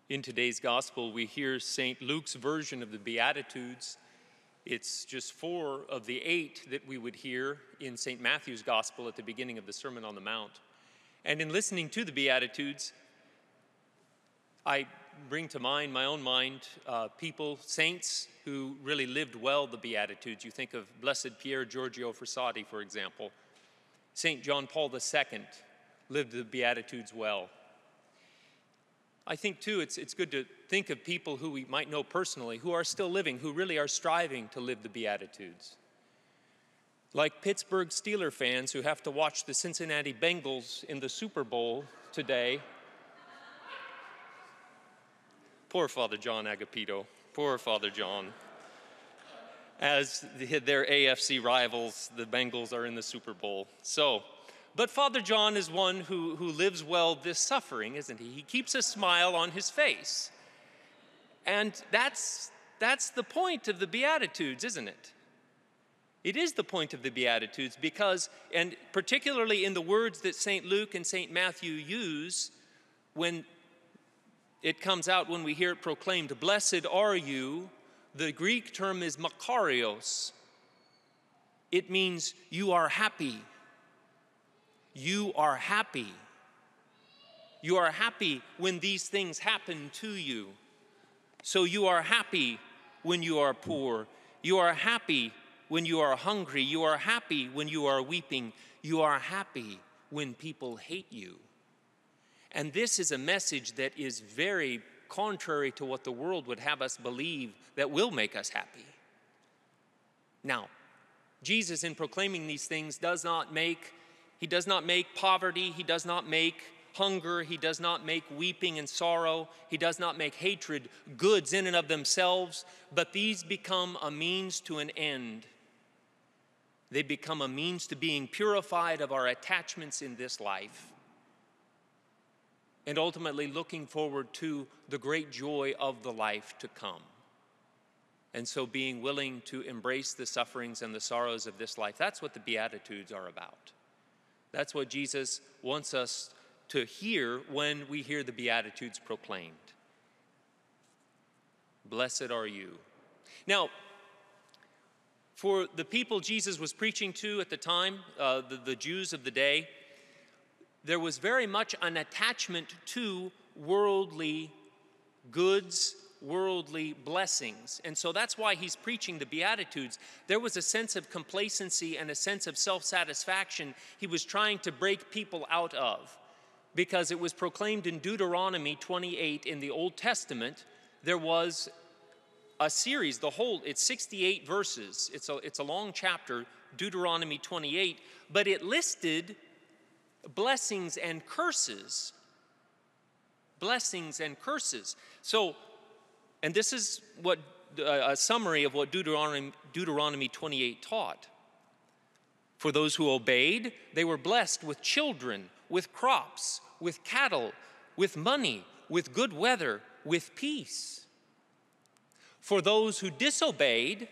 In today's gospel, we hear St. Luke's version of the Beatitudes. It's just 4 of the 8 that we would hear in St. Matthew's gospel at the beginning of the Sermon on the Mount. And in listening to the Beatitudes, I bring to mind, my own mind, people, saints who really lived well the Beatitudes. You think of Blessed Pier Giorgio Frassati, for example. St. John Paul II lived the Beatitudes well. I think, too, it's good to think of people who we might know personally, who are still living, who really are striving to live the Beatitudes. Like Pittsburgh Steelers fans who have to watch the Cincinnati Bengals in the Super Bowl today. Poor Father John Agapito, poor Father John. As their AFC rivals, the Bengals are in the Super Bowl. But Father John is one who lives well this suffering, isn't he? He keeps a smile on his face. And that's the point of the Beatitudes, isn't it? It is the point of the Beatitudes because, and particularly in the words that St. Luke and St. Matthew use, when it comes out, when we hear it proclaimed, "Blessed are you," the Greek term is makarios. It means you are happy. You are happy. You are happy when these things happen to you. So you are happy when you are poor. You are happy when you are hungry. You are happy when you are weeping. You are happy when people hate you. And this is a message that is very contrary to what the world would have us believe that will make us happy. Now, Jesus, in proclaiming these things, does not make poverty, he does not make hunger, he does not make weeping and sorrow, he does not make hatred goods in and of themselves, but these become a means to an end. They become a means to being purified of our attachments in this life, and ultimately looking forward to the great joy of the life to come. And so being willing to embrace the sufferings and the sorrows of this life, that's what the Beatitudes are about. That's what Jesus wants us to hear when we hear the Beatitudes proclaimed. Blessed are you. Now, for the people Jesus was preaching to at the time, the Jews of the day, there was very much an attachment to worldly goods, worldly blessings. And so that's why he's preaching the Beatitudes. There was a sense of complacency and a sense of self-satisfaction he was trying to break people out of, because it was proclaimed in Deuteronomy 28 in the Old Testament. There was a series, it's 68 verses. It's a long chapter, Deuteronomy 28, but it listed blessings and curses. Blessings and curses. So, and this is what a summary of what Deuteronomy 28 taught. For those who obeyed, they were blessed with children, with crops, with cattle, with money, with good weather, with peace. For those who disobeyed,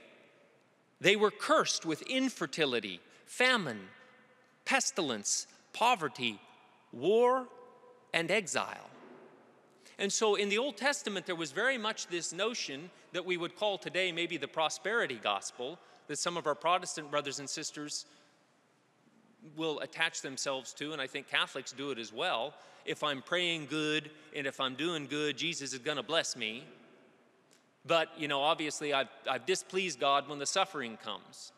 they were cursed with infertility, famine, pestilence, poverty, war, and exile. And so in the Old Testament, there was very much this notion that we would call today maybe the prosperity gospel, that some of our Protestant brothers and sisters will attach themselves to, and I think Catholics do it as well. If I'm praying good and if I'm doing good, Jesus is going to bless me. But, obviously I've displeased God when the suffering comes.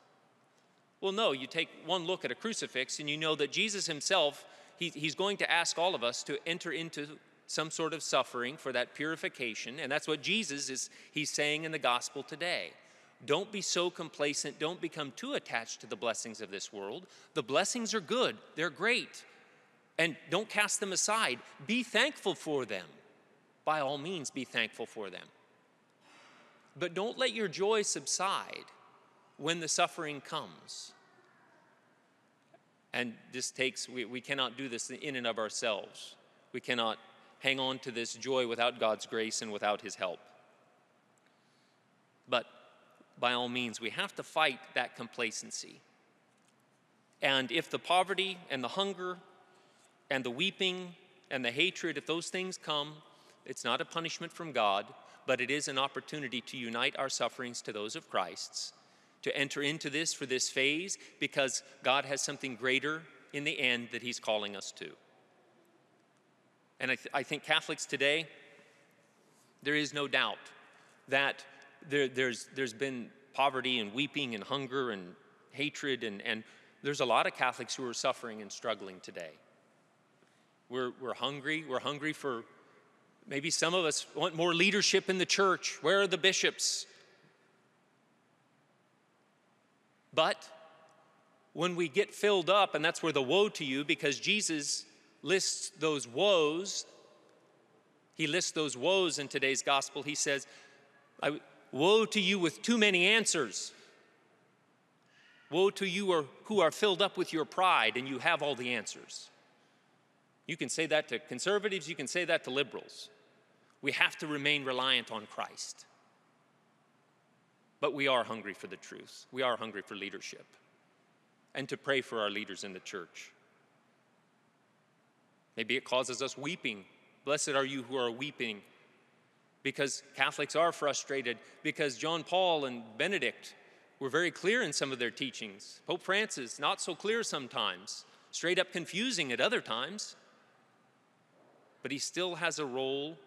Well, no, you take one look at a crucifix and you know that Jesus himself, he's going to ask all of us to enter into some sort of suffering for that purification. And that's what he's saying in the gospel today. Don't be so complacent. Don't become too attached to the blessings of this world. The blessings are good. They're great. And don't cast them aside. Be thankful for them. By all means, be thankful for them. But don't let your joy subside when the suffering comes. And this we cannot do this in and of ourselves. We cannot hang on to this joy without God's grace and without his help. But by all means, we have to fight that complacency. And if the poverty and the hunger and the weeping and the hatred, if those things come, It's not a punishment from God, but it is an opportunity to unite our sufferings to those of Christ's, to enter into this for this phase, because God has something greater in the end that he's calling us to. And I think Catholics today, there is no doubt that there's been poverty and weeping and hunger and hatred, and there's a lot of Catholics who are suffering and struggling today. We're hungry. We're hungry for, maybe some of us want more leadership in the church. Where are the bishops? But when we get filled up, and that's where the woe to you, because Jesus lists those woes. He lists those woes in today's gospel. He says, woe to you with too many answers. Woe to you who are filled up with your pride and you have all the answers. You can say that to conservatives, you can say that to liberals. We have to remain reliant on Christ. But we are hungry for the truth. We are hungry for leadership and to pray for our leaders in the church. Maybe it causes us weeping. Blessed are you who are weeping, because Catholics are frustrated, because John Paul and Benedict were very clear in some of their teachings. Pope Francis, not so clear sometimes, straight up confusing at other times. But he still has a role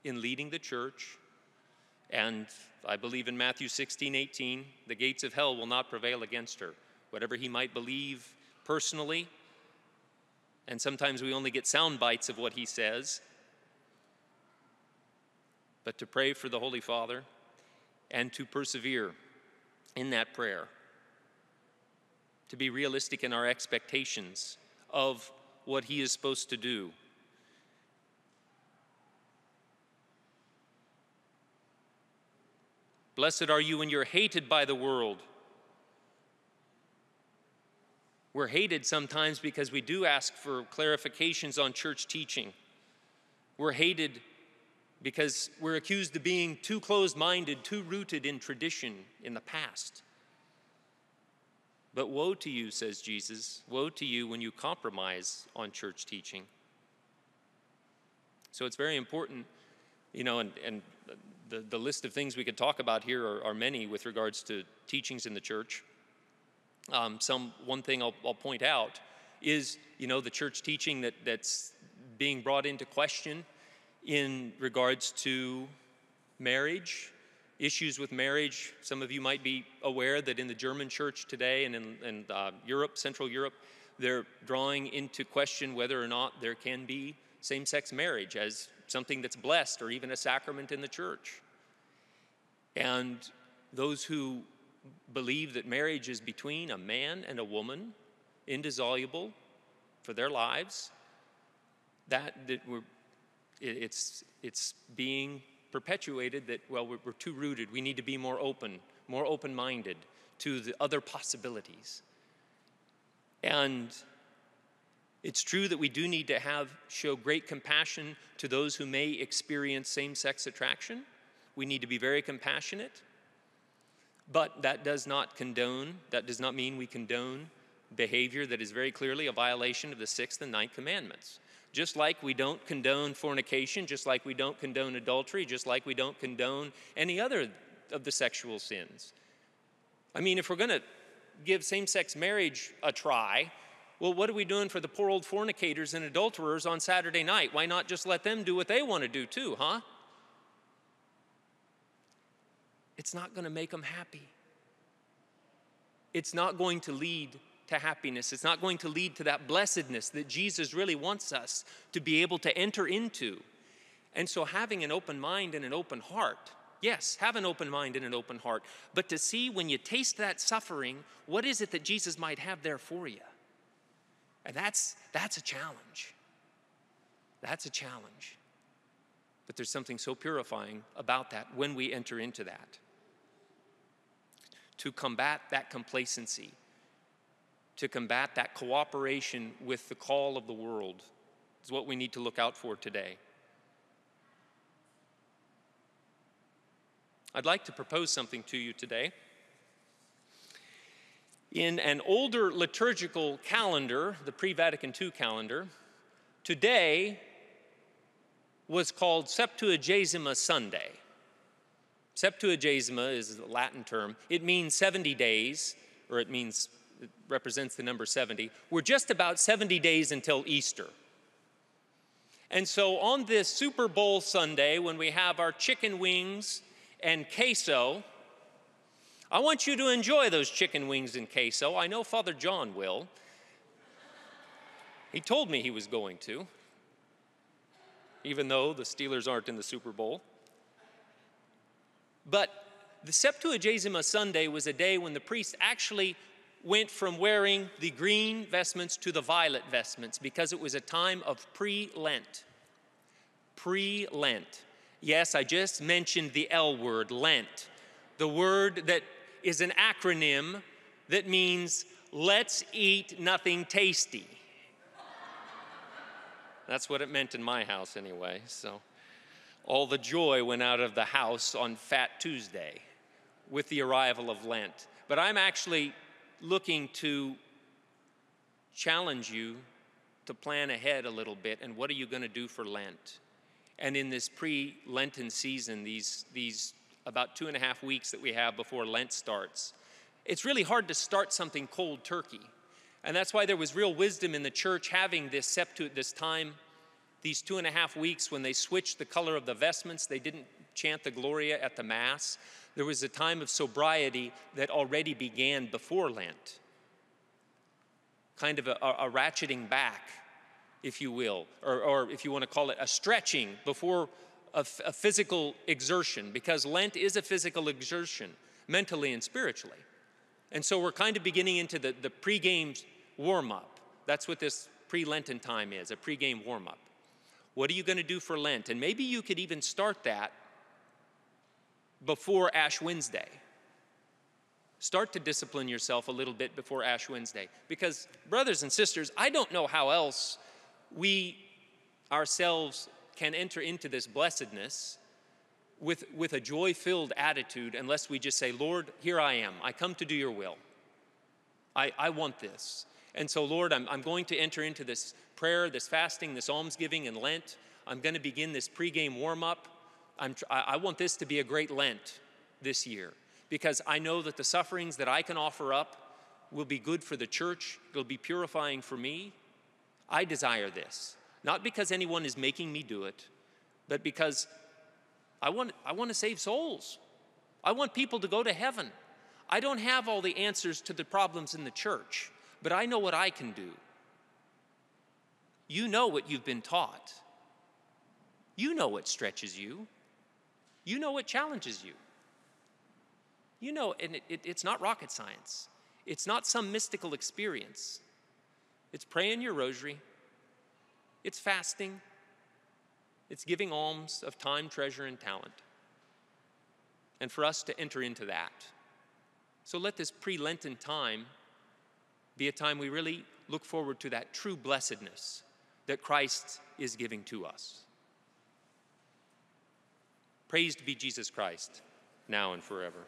in leading the church. And I believe in Matthew 16:18, the gates of hell will not prevail against her. Whatever he might believe personally, and sometimes we only get sound bites of what he says, but to pray for the Holy Father and to persevere in that prayer, to be realistic in our expectations of what he is supposed to do. Blessed are you when you're hated by the world. We're hated sometimes because we do ask for clarifications on church teaching. We're hated because we're accused of being too closed-minded, too rooted in tradition in the past. But woe to you, says Jesus, woe to you when you compromise on church teaching. So it's very important, and the list of things we could talk about here are many with regards to teachings in the church. One thing I'll point out is, the church teaching that's being brought into question in regards to marriage, issues with marriage. Some of you might be aware that in the German church today and in Europe, Central Europe, they're drawing into question whether or not there can be same-sex marriage as something that's blessed or even a sacrament in the church. And those who believe that marriage is between a man and a woman, indissoluble for their lives, it's being perpetuated that, we're too rooted. We need to be more open-minded to the other possibilities. And it's true that we do need to show great compassion to those who may experience same-sex attraction. We need to be very compassionate. But that does not mean we condone behavior that is very clearly a violation of the 6th and 9th commandments. Just like we don't condone fornication, just like we don't condone adultery, just like we don't condone any other of the sexual sins. I mean, if we're going to give same-sex marriage a try, well, what are we doing for the poor old fornicators and adulterers on Saturday night? Why not just let them do what they want to do too, huh? It's not going to make them happy. It's not going to lead to happiness. It's not going to lead to that blessedness that Jesus really wants us to be able to enter into. And so having an open mind and an open heart, yes, have an open mind and an open heart, but to see when you taste that suffering, what is it that Jesus might have there for you? And that's a challenge. That's a challenge. But there's something so purifying about that when we enter into that. To combat that complacency, to combat that cooperation with the call of the world is what we need to look out for today. I'd like to propose something to you today. In an older liturgical calendar, the pre-Vatican II calendar, today was called Septuagesima Sunday. Septuagesima is a Latin term. It means 70 days, or it represents the number 70. We're just about 70 days until Easter. And so on this Super Bowl Sunday, when we have our chicken wings and queso, I want you to enjoy those chicken wings and queso. I know Father John will. He told me he was going to, even though the Steelers aren't in the Super Bowl. But the Septuagesima Sunday was a day when the priest actually went from wearing the green vestments to the violet vestments because it was a time of pre-Lent. Pre-Lent. Yes, I just mentioned the L word, Lent. The word that is an acronym that means let's eat nothing tasty. That's what it meant in my house anyway. So all the joy went out of the house on Fat Tuesday with the arrival of Lent. But I'm actually looking to challenge you to plan ahead a little bit, and what are you going to do for Lent? And in this pre-Lenten season, these about 2.5 weeks that we have before Lent starts, it's really hard to start something cold turkey. And that's why there was real wisdom in the church having this time, these 2.5 weeks when they switched the color of the vestments. They didn't chant the Gloria at the Mass. There was a time of sobriety that already began before Lent. Kind of a ratcheting back, if you will, or if you want to call it a stretching before a physical exertion, because Lent is a physical exertion, mentally and spiritually. And so we're kind of beginning into the pre-game warm-up. That's what this pre-Lenten time is, a pre-game warm-up. What are you going to do for Lent? And maybe you could even start that before Ash Wednesday. Start to discipline yourself a little bit before Ash Wednesday. Because, brothers and sisters, I don't know how else we ourselves can enter into this blessedness with a joy-filled attitude unless we just say, Lord, here I am. I come to do your will. I want this. And so, Lord, I'm going to enter into this prayer, this fasting, this almsgiving and Lent. I'm going to begin this pre-game warm-up. I want this to be a great Lent this year, because I know that the sufferings that I can offer up will be good for the church. It'll be purifying for me. I desire this, not because anyone is making me do it, but because I want to save souls. I want people to go to heaven. I don't have all the answers to the problems in the church, but I know what I can do. You know what you've been taught. You know what stretches you. You know what challenges you. You know, and it's not rocket science. It's not some mystical experience. It's praying your rosary. It's fasting. It's giving alms of time, treasure, and talent. And for us to enter into that. So let this pre-Lenten time be a time we really look forward to that true blessedness that Christ is giving to us. Praised be Jesus Christ, now and forever.